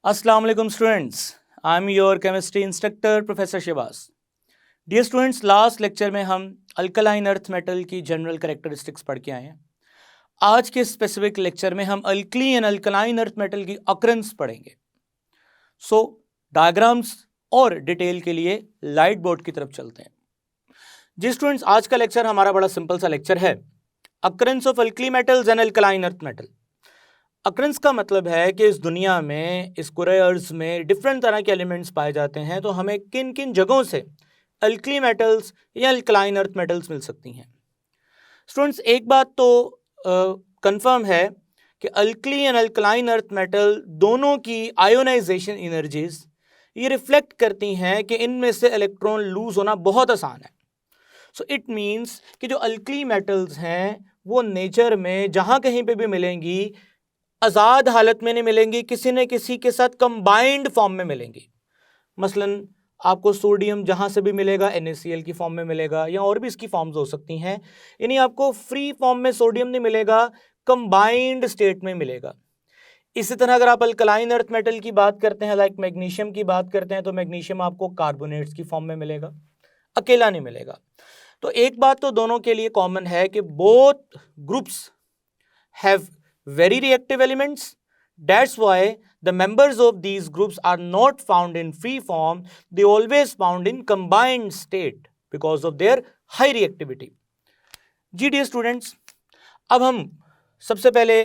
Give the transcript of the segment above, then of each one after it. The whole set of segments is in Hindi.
अस्सलाम वालेकुम students, I am your chemistry instructor professor Shivas. Dear students, last lecture में हम अल्कलाइन अर्थ मेटल की जनरल कैरेक्टरिस्टिक्स पढ़ के आए हैं। आज के स्पेसिफिक लेक्चर में हम alkali and alkaline earth metal की अकरेंस पढ़ेंगे। सो डायग्राम्स और डिटेल के लिए लाइट बोर्ड की तरफ चलते हैं। जी स्टूडेंट्स, आज का लेक्चर हमारा बड़ा सिंपल सा लेक्चर है, occurrence of alkali metals and alkaline earth metal. Occurrence का मतलब है कि इस दुनिया में, इस कुरे अर्ज में डिफरेंट तरह के एलिमेंट्स पाए जाते हैं, तो हमें किन किन जगहों से अल्कली मेटल्स या अल्कलाइन अर्थ मेटल्स मिल सकती हैं। स्टूडेंट्स, एक बात तो कंफर्म है कि alkali and alkaline earth metal दोनों की आयोनाइजेशन एनर्जीज ये रिफ्लेक्ट करती हैं कि इनमें से इलेक्ट्रॉन लूज होना बहुत आसान है। सो इट मीन्स कि जो अल्कली मेटल्स हैं वो नेचर में जहाँ कहीं पे भी मिलेंगी आज़ाद हालत में नहीं मिलेंगी, किसी न किसी के साथ कंबाइंड फॉर्म में मिलेंगी। मसलन आपको सोडियम जहाँ से भी मिलेगा NaCl की फॉर्म में मिलेगा, या और भी इसकी फॉर्म्स हो सकती हैं। यानी आपको फ्री फॉर्म में सोडियम नहीं मिलेगा, कंबाइंड स्टेट में मिलेगा। इसी तरह अगर आप अल्कलाइन अर्थ मेटल की बात करते हैं, लाइक मैग्नीशियम की बात करते हैं, तो मैग्नीशियम आपको कार्बोनेट्स की फॉर्म में मिलेगा, अकेला नहीं मिलेगा। तो एक बात तो दोनों के लिए कॉमन है कि both groups have very reactive elements. That's why the members of these groups are not found in free form. They always found in combined state because of their high reactivity. जी डियर स्टूडेंट्स, अब हम सबसे पहले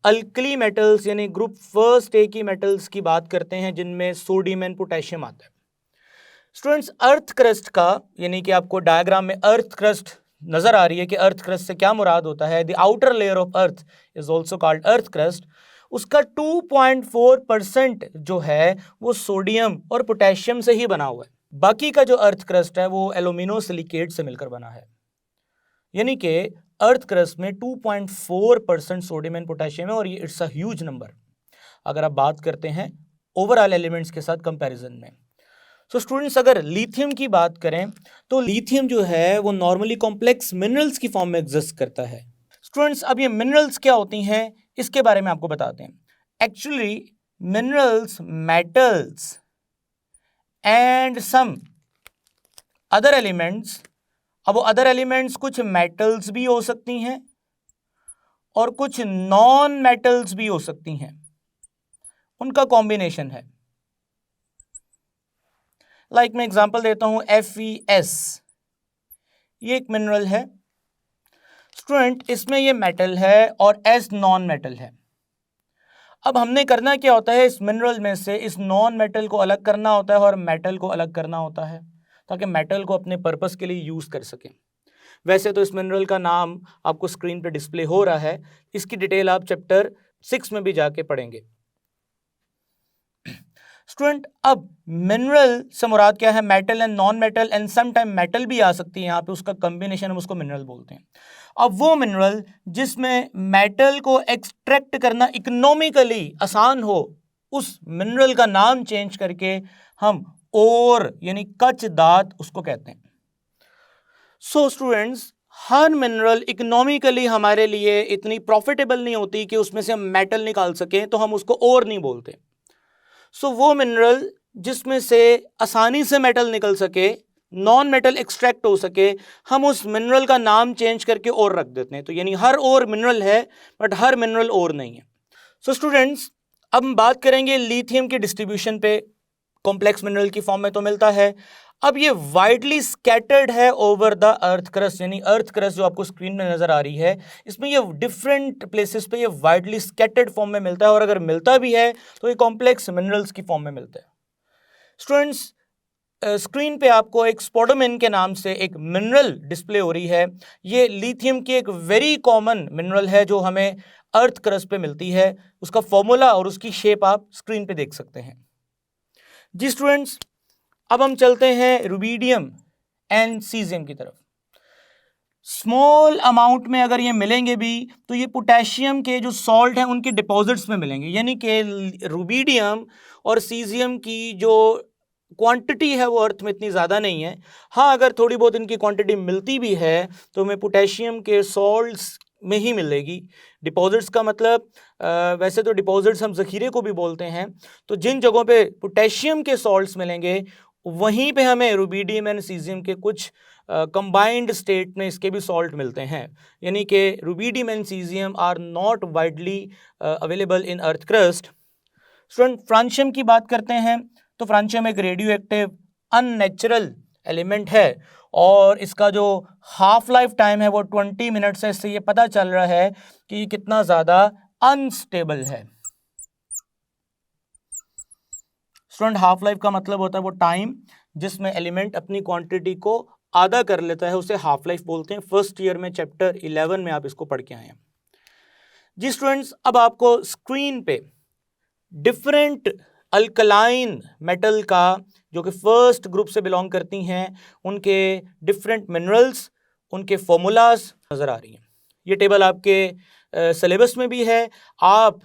अल्कली मेटल्स यानी ग्रुप फर्स्ट ए की मेटल्स की बात करते हैं, जिनमें सोडियम एंड पोटेशियम आता है। स्टूडेंट्स, अर्थ क्रस्ट का, यानी कि आपको डायग्राम में अर्थ क्रस्ट नजर आ रही है कि अर्थ क्रस्ट से क्या मुराद होता है। The outer layer of earth is also called earth crust. उसका 2.4% जो है वो सोडियम और पोटेशियम से ही बना हुआ है। बाकी का जो अर्थ क्रस्ट है वो एल्यूमिनो सिलिकेट से मिलकर बना है। यानी कि अर्थ क्रस्ट में 2.4% सोडियम एंड पोटेशियम है, और ये इट्स अ ह्यूज नंबर अगर आप बात करते हैं ओवरऑल एलिमेंट्स के साथ कंपैरिजन में। सो स्टूडेंट्स, अगर लिथियम की बात करें तो लिथियम जो है वो नॉर्मली कॉम्प्लेक्स मिनरल्स की फॉर्म में एग्जिस्ट करता है। स्टूडेंट्स, अब ये मिनरल्स क्या होती हैं इसके बारे में आपको बताते हैं। Actually minerals, metals and some other elements, अब वो अदर एलिमेंट्स कुछ मेटल्स भी हो सकती हैं और कुछ नॉन मेटल्स भी हो सकती हैं, उनका कॉम्बिनेशन है। लाइक मैं एग्जांपल देता हूं, FeS, ये एक मिनरल है स्टूडेंट, इसमें ये मेटल है और S नॉन मेटल है। अब हमने करना क्या होता है, इस मिनरल में से इस नॉन मेटल को अलग करना होता है और मेटल को अलग करना होता है, ताकि मेटल को अपने पर्पस के लिए यूज कर सकें। वैसे तो इस मिनरल का नाम आपको स्क्रीन पे डिस्प्ले हो रहा है, इसकी डिटेल आप चैप्टर 6 में भी जाके पढ़ेंगे। स्टूडेंट, अब मिनरल से मुराद क्या है, metal and non metal, and some time metal भी आ सकती है यहाँ पे, उसका कॉम्बिनेशन हम उसको मिनरल बोलते हैं। अब वो मिनरल जिसमें मेटल को एक्सट्रैक्ट करना इकोनॉमिकली आसान हो, उस मिनरल का नाम चेंज करके हम ओर यानी कच दात उसको कहते हैं। सो स्टूडेंट्स, हर मिनरल इकोनॉमिकली हमारे लिए इतनी प्रॉफिटेबल नहीं होती कि उसमें से हम मेटल निकाल सकें, तो हम उसको ओर नहीं बोलते। सो वो मिनरल जिसमें से आसानी से मेटल निकल सके, नॉन मेटल एक्सट्रैक्ट हो सके, हम उस मिनरल का नाम चेंज करके और रख देते हैं। तो यानी हर और मिनरल है बट हर मिनरल और नहीं है। सो स्टूडेंट्स, अब हम बात करेंगे लिथियम की डिस्ट्रीब्यूशन पे। कॉम्प्लेक्स मिनरल की फॉर्म में तो मिलता है। अब ये वाइडली स्कैटर्ड है ओवर द अर्थ क्रस्ट, यानी अर्थ क्रस्ट जो आपको स्क्रीन में नजर आ रही है, इसमें ये डिफरेंट प्लेसेस पे ये वाइडली स्कैटर्ड फॉर्म में मिलता है, और अगर मिलता भी है तो ये कॉम्प्लेक्स मिनरल्स की फॉर्म में मिलता है। स्टूडेंट्स, स्क्रीन पे आपको एक स्पोडोमेन के नाम से एक मिनरल डिस्प्ले हो रही है। ये लिथियम की एक वेरी कॉमन मिनरल है जो हमें अर्थ क्रस्ट पे मिलती है। उसका फॉर्मूला और उसकी शेप आप स्क्रीन पे देख सकते हैं। जी स्टूडेंट्स, अब हम चलते हैं रुबिडियम एंड सीजियम की तरफ। स्मॉल अमाउंट में अगर ये मिलेंगे भी तो ये पोटेशियम के जो सॉल्ट हैं उनके डिपॉजिट्स में मिलेंगे, यानी कि रुबिडियम और सीजियम की जो क्वांटिटी है वो अर्थ में इतनी ज़्यादा नहीं है। हाँ, अगर थोड़ी बहुत इनकी क्वांटिटी मिलती भी है तो हमें पोटेशियम के सॉल्ट्स में ही मिलेगी। डिपॉजिट्स का मतलब वैसे तो डिपॉजिट्स हम ज़ख़ीरे को भी बोलते हैं, तो जिन जगहों पे पोटेशियम के सॉल्ट्स मिलेंगे वहीं पे हमें रुबिडियम एंड सीजियम के कुछ कंबाइंड स्टेट में इसके भी सॉल्ट मिलते हैं, यानी कि rubidium and caesium are not widely available in earth crust. Student francium की बात करते हैं तो फ्रांशियम एक रेडियो एक्टिव अननेचुरल एलिमेंट है और इसका जो हाफ लाइफ टाइम है वो 20 मिनट्स है। इससे ये पता चल रहा है कि कितना ज़्यादा अनस्टेबल है। स्टूडेंट हाफ लाइफ का मतलब होता है वो टाइम जिसमें एलिमेंट अपनी क्वांटिटी को आधा कर लेता है, उसे हाफ लाइफ बोलते हैं। फर्स्ट ईयर में चैप्टर 11 में आप इसको पढ़ के आए हैं जी। स्टूडेंट्स, अब आपको स्क्रीन पे डिफरेंट अल्कलाइन मेटल का जो कि फर्स्ट ग्रुप से बिलोंग करती हैं उनके डिफरेंट मिनरल्स, उनके फॉर्मूलाज नज़र आ रही हैं। ये टेबल आपके सिलेबस में भी है। आप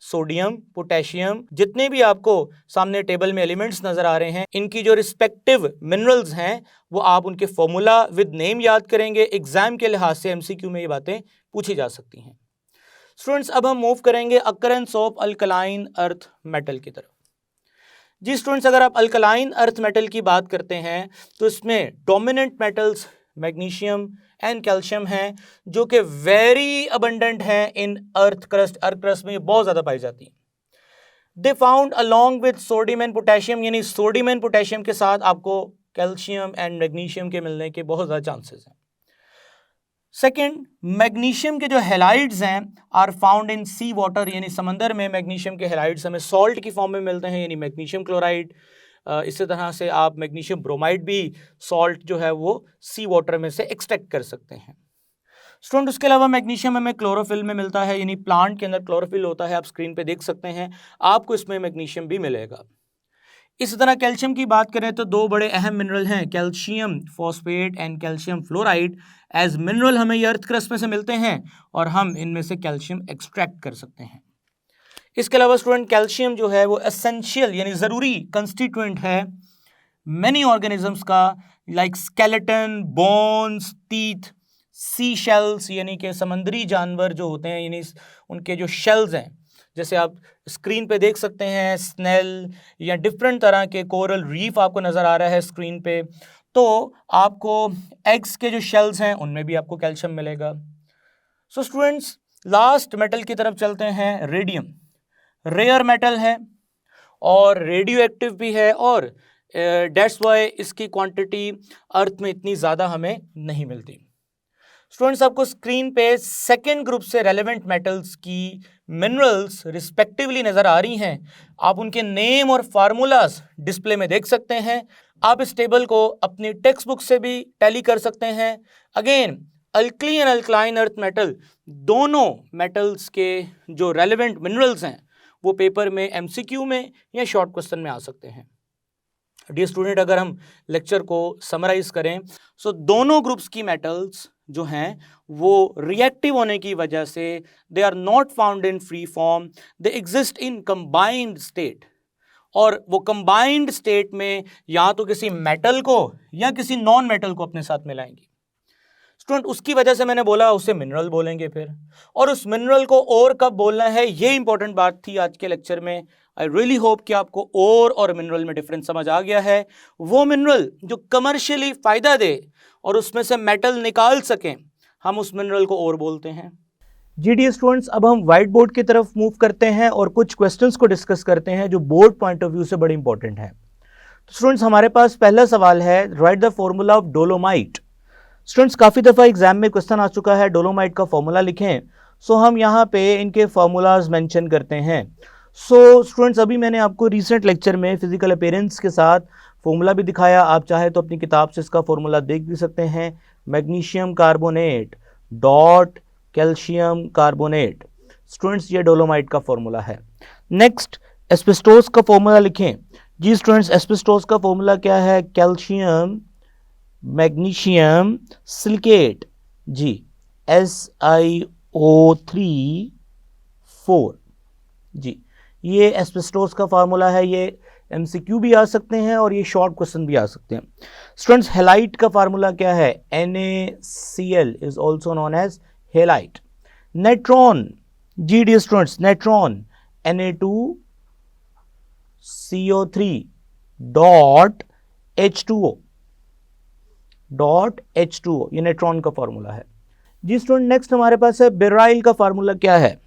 सोडियम, पोटेशियम, जितने भी आपको सामने टेबल में एलिमेंट्स नज़र आ रहे हैं, इनकी जो रिस्पेक्टिव मिनरल्स हैं वो आप उनके फॉर्मूला विद नेम याद करेंगे। एग्जाम के लिहाज से एमसीक्यू में ये बातें पूछी जा सकती हैं। स्टूडेंट्स, अब हम मूव करेंगे occurrence of alkaline earth metal की तरफ। जी स्टूडेंट्स, अगर आप अल्कलाइन अर्थ मेटल की बात करते हैं तो इसमें dominant metals magnesium and calcium हैं जो कि वेरी अबंडेंट हैं इन अर्थ क्रस्ट। अर्थ क्रस्ट में ये बहुत ज़्यादा पाई जाती हैं। They found along with sodium and potassium, यानी सोडियम एंड पोटेशियम के साथ आपको कैल्शियम एंड मैग्नीशियम के मिलने के बहुत ज़्यादा चांसेस हैं। सेकेंड, मैग्नीशियम के जो हेलाइड्स हैं are found in sea water, यानी समंदर में मैग्नीशियम के हेलाइड्स हमें सॉल्ट की फॉर्म में मिलते हैं, यानी मैग्नीशियम क्लोराइड। इसी तरह से आप मैग्नीशियम ब्रोमाइड भी सॉल्ट जो है वो सी वाटर में से एक्सट्रैक्ट कर सकते हैं। स्टूडेंट, उसके अलावा मैग्नीशियम हमें क्लोरोफिल में मिलता है, यानी प्लांट के अंदर क्लोरोफिल होता है। आप स्क्रीन पे देख सकते हैं, आपको इसमें मैग्नीशियम भी मिलेगा। इसी तरह कैल्शियम की बात करें तो दो बड़े अहम मिनरल हैं, calcium phosphate and calcium fluoride. As mineral हमें ये अर्थ क्रस्ट में से मिलते हैं और हम इनमें से कैल्शियम एक्सट्रैक्ट कर सकते हैं। इसके अलावा स्टूडेंट, कैल्शियम जो है वो एसेंशियल यानी ज़रूरी कंस्टिट्यूएंट है मैनी ऑर्गेनिजम्स का, like skeleton, bones, teeth, sea shells, यानी कि समंदरी जानवर जो होते हैं, यानी उनके जो शेल्स हैं, जैसे आप स्क्रीन पे देख सकते हैं स्नेल या डिफरेंट तरह के कोरल रीफ आपको नज़र आ रहा है स्क्रीन पे, तो आपको एग्स के जो शेल्स हैं उनमें भी आपको कैल्शियम मिलेगा। सो स्टूडेंट्स, लास्ट मेटल की तरफ चलते हैं। रेडियम रेयर मेटल है और रेडियो एक्टिव भी है और डेट्स वाई इसकी क्वांटिटी अर्थ में इतनी ज़्यादा हमें नहीं मिलती। स्टूडेंट्स, आपको स्क्रीन पे सेकेंड ग्रुप से रेलेवेंट मेटल्स की मिनरल्स रिस्पेक्टिवली नज़र आ रही हैं। आप उनके नेम और फार्मूलाज डिस्प्ले में देख सकते हैं। आप इस टेबल को अपनी टेक्स्ट बुक से भी टैली कर सकते हैं। Again, alkali and alkaline earth metal, दोनों मेटल्स के जो रेलेवेंट मिनरल्स हैं वो पेपर में एमसीक्यू में या शॉर्ट क्वेश्चन में आ सकते हैं। डियर स्टूडेंट, अगर हम लेक्चर को समराइज करें तो दोनों ग्रुप्स की मेटल्स जो हैं वो रिएक्टिव होने की वजह से they are not found in free form, they exist in combined state. और वो कंबाइंड स्टेट में या तो किसी मेटल को या किसी नॉन मेटल को अपने साथ मिलाएंगे। स्टूडेंट, उसकी वजह से मैंने बोला उसे मिनरल बोलेंगे फिर, और उस मिनरल को और कब बोलना है ये इंपॉर्टेंट बात थी आज के लेक्चर में। आई रियली होप कि आपको और मिनरल में डिफरेंस समझ आ गया है। वो मिनरल जो कमर्शियली फ़ायदा दे और उसमें से मेटल निकाल सकें, हम उस मिनरल को और बोलते हैं। जी डियर स्टूडेंट्स, अब हम व्हाइट बोर्ड की तरफ मूव करते हैं और कुछ क्वेश्चंस को डिस्कस करते हैं जो बोर्ड पॉइंट ऑफ व्यू से बड़े इंपॉर्टेंट हैं। तो स्टूडेंट्स, हमारे पास पहला सवाल है, right the formula of dolomite. Students, काफ़ी दफ़ा एग्जाम में क्वेश्चन आ चुका है, डोलोमाइट का फॉर्मूला लिखें। सो हम यहाँ पे इनके फार्मूलाज मेंशन करते हैं। सो स्टूडेंट्स, अभी मैंने आपको रिसेंट लेक्चर में फिजिकल अपीयरेंस के साथ फॉर्मूला भी दिखाया। आप चाहे तो अपनी किताब से इसका फॉर्मूला देख भी सकते हैं। Magnesium carbonate dot calcium carbonate. Students, ये डोलोमाइट का फॉर्मूला है। नेक्स्ट, एस्बेस्टोस का फॉर्मूला लिखें। जी स्टूडेंट्स, एस्बेस्टोस का फॉर्मूला क्या है? कैल्शियम मैग्नीशियम सिलिकेट, जी SiO3 जी, ये एस्बेस्टोस का फार्मूला है। ये MCQ भी आ सकते हैं और ये शॉर्ट क्वेश्चन भी आ सकते हैं। स्टूडेंट्स, हेलाइट का फार्मूला क्या है? NaCl is also known as halite. Natron, जी dear students, natron Na2CO3 dot H2O, ये नेट्रॉन का फॉर्मूला है। जी स्टूडेंट, नेक्स्ट हमारे पास है बेराइल का फार्मूला क्या है।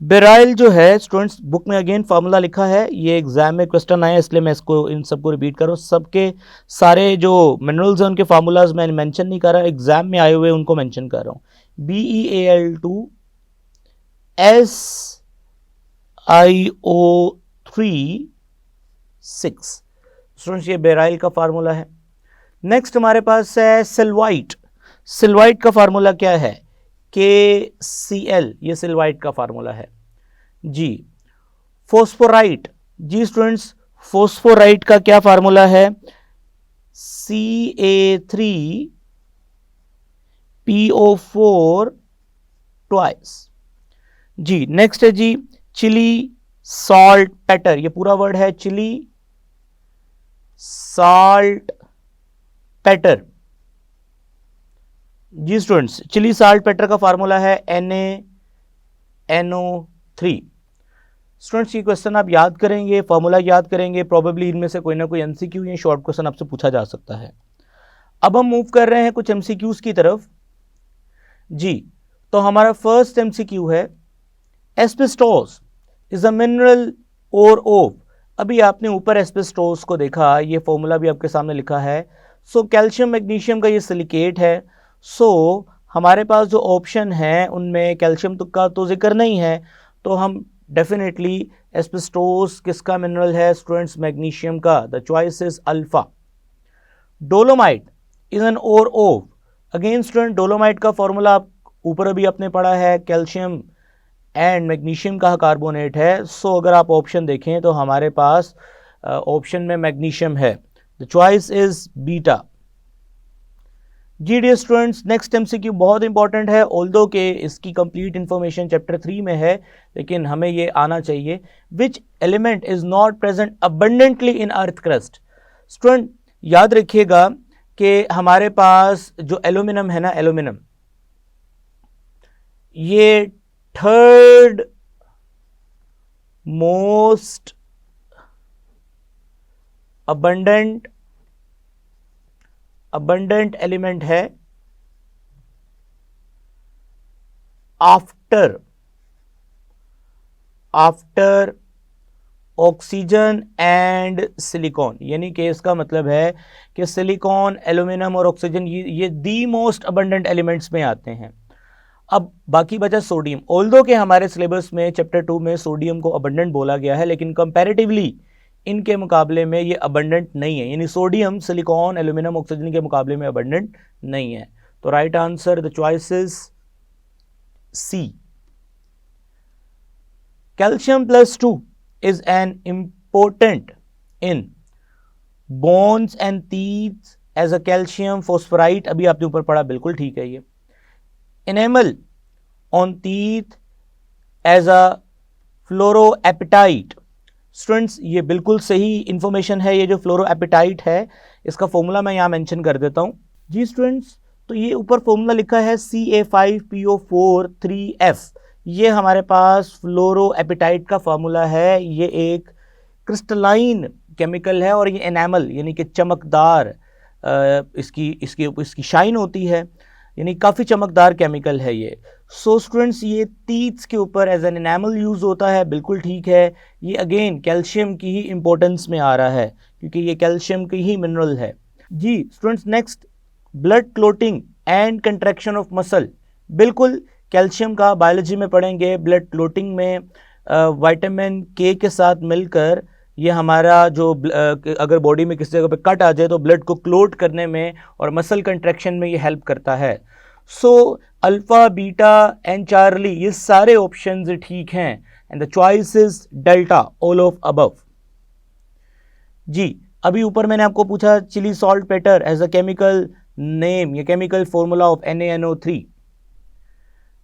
बेराइल जो है स्टूडेंट्स, बुक में अगेन फार्मूला लिखा है, ये एग्जाम में क्वेश्चन आया इसलिए मैं इसको इन सबको रिपीट कर रहा हूँ। सबके सारे जो मिनरल्स हैं उनके फार्मूलाज मैं मेंशन नहीं कर रहा, एग्जाम में आए हुए उनको मेंशन कर रहा हूँ। BeAl2SiO3 स्टूडेंट्स, ये बेराइल का फार्मूला है। नेक्स्ट हमारे पास है सिल्वाइट। सिल्वाइट का फार्मूला क्या है? KCl, ये सिल्वाइट का फार्मूला है जी। फोस्फोराइट, जी स्टूडेंट्स, फोस्फोराइट का क्या फार्मूला है? Ca3PO4 ट्वाइस जी। नेक्स्ट है जी चिली सॉल्ट पेटर, ये पूरा वर्ड है चिली साल्ट पेटर जी स्टूडेंट्स। चिली साल्ट पेटर का फार्मूला है NaNO3। स्टूडेंट्स, ये क्वेश्चन आप याद करेंगे, फार्मूला याद करेंगे, प्रोबेबली इनमें से कोई ना कोई MCQ या शॉर्ट क्वेश्चन आपसे पूछा जा सकता है। अब हम मूव कर रहे हैं कुछ MCQs की तरफ जी। तो हमारा फर्स्ट MCQ है, एस्बेस्टोस इज अ मिनरल और ऑफ। अभी आपने ऊपर एस्बेस्टोस को देखा, ये फॉर्मूला भी आपके सामने लिखा है। सो कैल्शियम मैग्नीशियम का ये सिलिकेट है। सो हमारे पास जो ऑप्शन है उनमें कैल्शियम का तो जिक्र नहीं है, तो हम डेफिनेटली एस्बेस्टोस किसका मिनरल है स्टूडेंट्स? मैग्नीशियम का। The choice is alpha. Dolomite is an ore of. Again student, dolomite का फॉर्मूला आप ऊपर अभी आपने पढ़ा है, कैल्शियम एंड मैग्नीशियम का कार्बोनेट है। सो अगर आप ऑप्शन देखें तो हमारे पास ऑप्शन में मैग्नीशियम है। The choice is beta. जी डियर स्टूडेंट्स, नेक्स्ट MCQ बहुत इंपॉर्टेंट है, ऑल्दो के इसकी कंप्लीट इंफॉर्मेशन चैप्टर 3 में है, लेकिन हमें ये आना चाहिए। Which element is not present abundantly in earth crust. Student याद रखिएगा कि हमारे पास जो एल्यूमिनियम है ना, एल्यूमिनियम ये थर्ड मोस्ट अबंडेंट एलिमेंट है आफ्टर ऑक्सीजन एंड सिलिकॉन। यानी कि इसका मतलब है कि सिलिकॉन, एल्यूमिनियम और ऑक्सीजन ये दी मोस्ट अबंडेंट एलिमेंट्स में आते हैं। अब बाकी बचा सोडियम। ऑल्दो के हमारे सिलेबस में चैप्टर 2 में सोडियम को अबंडेंट बोला गया है, लेकिन कंपैरेटिवली इनके मुकाबले में ये अबंडेंट नहीं है, यानी सोडियम, सिलिकॉन, एल्यूमिनियम, ऑक्सीजन के मुकाबले में अबंडेंट नहीं है। तो right answer, the choice is C. Calcium +2 is an important in bones and teeth as a calcium phosphorite। अभी आपने ऊपर पढ़ा, बिल्कुल ठीक है। ये enamel on teeth as a fluoroapatite। Students, ये बिल्कुल सही इंफॉर्मेशन है। ये जो फ्लोरोएपेटाइट है इसका फॉर्मूला मैं यहाँ मेंशन कर देता हूँ जी स्टूडेंट्स। तो ये ऊपर फॉर्मूला लिखा है Ca5PO4 3F। ये हमारे पास फ्लोरोएपेटाइट का फार्मूला है। ये एक क्रिस्टलाइन केमिकल है और ये एनामल यानी कि चमकदार इसकी शाइन होती है, यानी काफ़ी चमकदार केमिकल है ये। सो स्टूडेंट्स, ये टीथ्स के ऊपर एज एन एनामल यूज़ होता है, बिल्कुल ठीक है। ये अगेन कैल्शियम की ही इंपॉर्टेंस में आ रहा है क्योंकि ये कैल्शियम की ही मिनरल है जी। Students, next blood clotting and contraction of muscle. बिल्कुल कैल्शियम का बायोलॉजी में पढ़ेंगे। ब्लड क्लोटिंग में विटामिन K के साथ मिलकर ये हमारा जो अगर बॉडी में किसी जगह पे कट आ जाए तो ब्लड को क्लोट करने में और मसल कंट्रैक्शन में ये हेल्प करता है। So alpha, beta and Charlie ये सारे ऑप्शंस ठीक हैं and the choice is delta, all of above जी। अभी ऊपर मैंने आपको पूछा Chile saltpetre as a chemical name, ये chemical formula of NaNO3।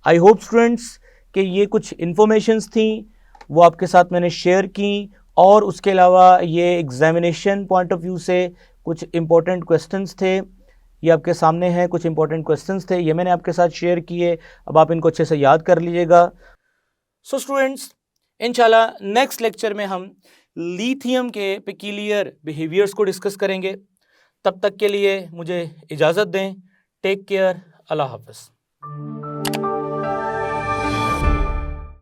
I hope students कि ये कुछ इंफॉर्मेशंस थी वो आपके साथ मैंने शेयर की, और उसके अलावा ये एग्जामिनेशन पॉइंट ऑफ व्यू से कुछ इंपॉर्टेंट क्वेश्चंस थे। ये आपके सामने है, कुछ इंपॉर्टेंट क्वेश्चंस थे, ये मैंने आपके साथ शेयर किए। अब आप इनको अच्छे से याद कर लीजिएगा। सो स्टूडेंट्स, इंशाल्लाह नेक्स्ट लेक्चर में हम लिथियम के पेक्यूलियर बिहेवियर्स को डिस्कस करेंगे। तब तक के लिए मुझे इजाज़त दें। Take care. अल्लाह हाफ़िज़।